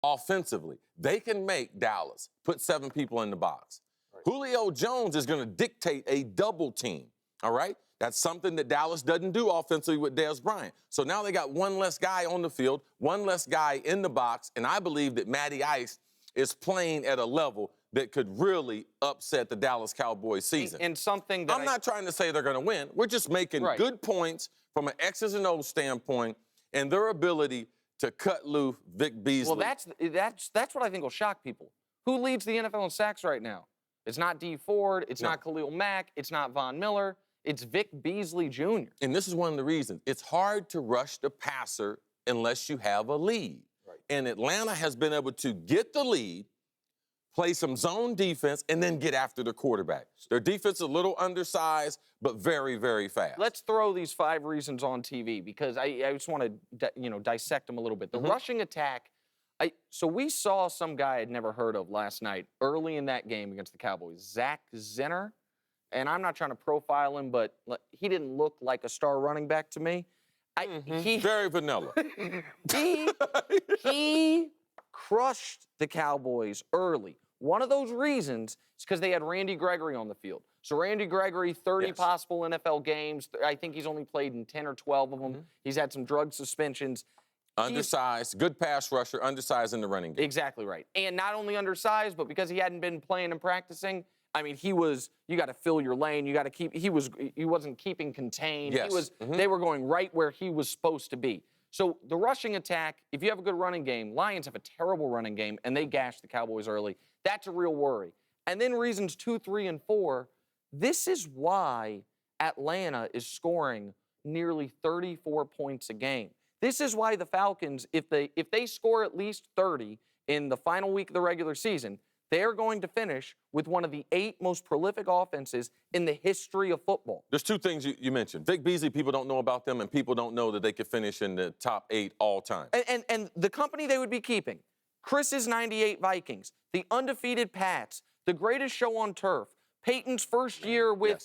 offensively. They can make Dallas put 7 people in the box. Right. Julio Jones is going to dictate a double team, all right? That's something that Dallas doesn't do offensively with Dez Bryant. So now they got one less guy on the field, one less guy in the box, and I believe that Matty Ice is playing at a level that could really upset the Dallas Cowboys season. And something that I'm not trying to say they're going to win. We're just making good points from an X's and O's standpoint and their ability to cut loose Vic Beasley. Well, that's what I think will shock people. Who leads the NFL in sacks right now? It's not Dee Ford. It's not Khalil Mack. It's not Von Miller. It's Vic Beasley Jr. And this is one of the reasons. It's hard to rush the passer unless you have a lead. Right. And Atlanta has been able to get the lead, play some zone defense, and then get after the quarterback. Their defense is a little undersized, but very, very fast. Let's throw these 5 reasons on TV because I just want to dissect them a little bit. The rushing attack. So we saw some guy I'd never heard of last night early in that game against the Cowboys, Zach Zenner. And I'm not trying to profile him, but he didn't look like a star running back to me. Very vanilla. He crushed the Cowboys early. One of those reasons is because they had Randy Gregory on the field. So Randy Gregory, 30 possible NFL games. I think he's only played in 10 or 12 of them. He's had some drug suspensions. Undersized, good pass rusher, undersized in the running game. Exactly right. And not only undersized, but because he hadn't been playing and practicing, I mean, you got to fill your lane. You got to keep, he wasn't keeping contained. Yes. They were going right where he was supposed to be. So the rushing attack, if you have a good running game, Lions have a terrible running game, and they gashed the Cowboys early. That's a real worry. And then reasons 2, 3, and 4, this is why Atlanta is scoring nearly 34 points a game. This is why the Falcons, if they score at least 30 in the final week of the regular season, they're going to finish with one of the 8 most prolific offenses in the history of football. There's 2 things you mentioned. Vic Beasley, people don't know about them, and people don't know that they could finish in the top 8 all time. And the company they would be keeping, Chris's 98 Vikings, the undefeated Pats, the greatest show on turf, Peyton's first year with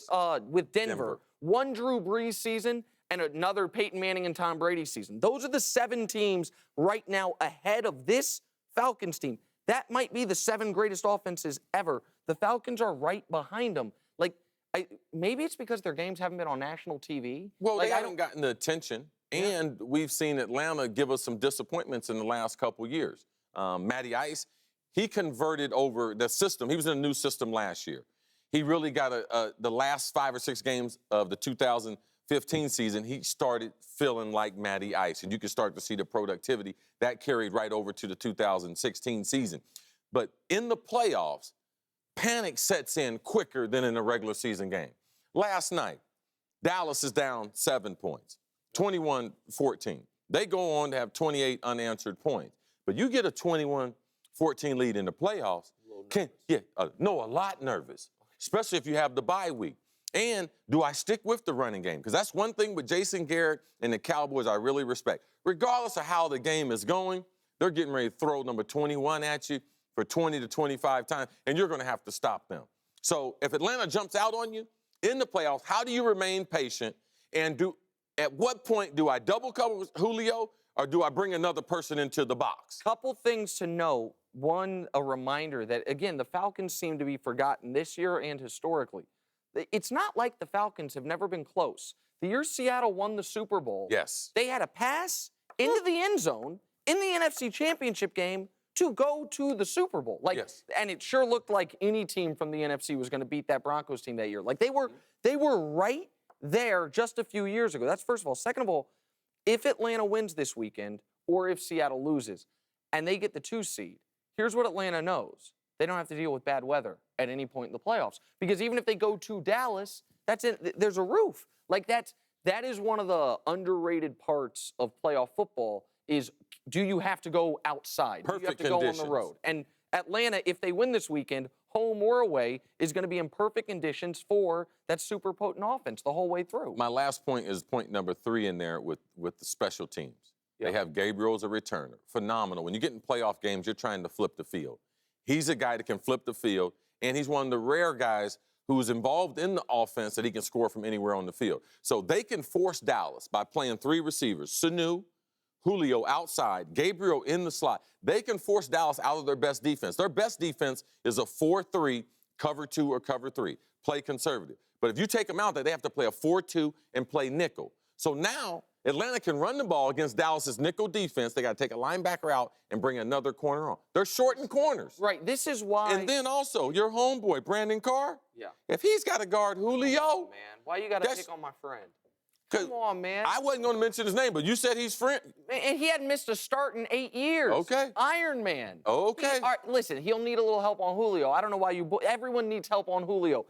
Denver, one Drew Brees season, and another Peyton Manning and Tom Brady season. Those are the 7 teams right now ahead of this Falcons team. That might be the 7 greatest offenses ever. The Falcons are right behind them. Maybe it's because their games haven't been on national TV. Well, they haven't gotten the attention, and we've seen Atlanta give us some disappointments in the last couple years. Matty Ice, he converted over the system. He was in a new system last year. He really got the last 5 or 6 games of the 2015 season, he started feeling like Matty Ice, and you can start to see the productivity. That carried right over to the 2016 season. But in the playoffs, panic sets in quicker than in a regular season game. Last night, Dallas is down 7 points, 21-14. They go on to have 28 unanswered points. But you get a 21-14 lead in the playoffs, a lot nervous, especially if you have the bye week. And do I stick with the running game? Because that's one thing with Jason Garrett and the Cowboys I really respect. Regardless of how the game is going, they're getting ready to throw number 21 at you for 20 to 25 times, and you're going to have to stop them. So if Atlanta jumps out on you in the playoffs, how do you remain patient? And at what point do I double cover with Julio, or do I bring another person into the box? Couple things to know. One, a reminder that, again, the Falcons seem to be forgotten this year and historically. It's not like the Falcons have never been close. The year Seattle won the Super Bowl, they had a pass into the end zone in the NFC Championship game to go to the Super Bowl. And it sure looked like any team from the NFC was going to beat that Broncos team that year. They were right there just a few years ago. That's first of all. Second of all, if Atlanta wins this weekend or if Seattle loses and they get the 2 seed, here's what Atlanta knows. They don't have to deal with bad weather at any point in the playoffs. Because even if they go to Dallas, there's a roof. That is one of the underrated parts of playoff football is, do you have to go outside? Perfect do you have to conditions. go on the road? And Atlanta, if they win this weekend, home or away, is going to be in perfect conditions for that super potent offense the whole way through. My last point is point number 3 in there with the special teams. They have Gabriel as a returner. Phenomenal. When you get in playoff games, you're trying to flip the field. He's a guy that can flip the field, and he's one of the rare guys who's involved in the offense that he can score from anywhere on the field. So they can force Dallas by playing 3 receivers, Sanu, Julio outside, Gabriel in the slot, they can force Dallas out of their best defense. Their best defense is a 4-3, cover 2 or cover 3. Play conservative. But if you take them out, they have to play a 4-2 and play nickel. So now Atlanta can run the ball against Dallas's nickel defense. They got to take a linebacker out and bring another corner on. They're short in corners. Right. This is why. And then also your homeboy, Brandon Carr. Yeah. If he's got to guard Julio. Oh, man, why you got to pick on my friend? Come on, man. I wasn't going to mention his name, but you said he's friend. And he hadn't missed a start in 8 years. Okay. Iron Man. Okay. All right, listen, he'll need a little help on Julio. I don't know why everyone needs help on Julio.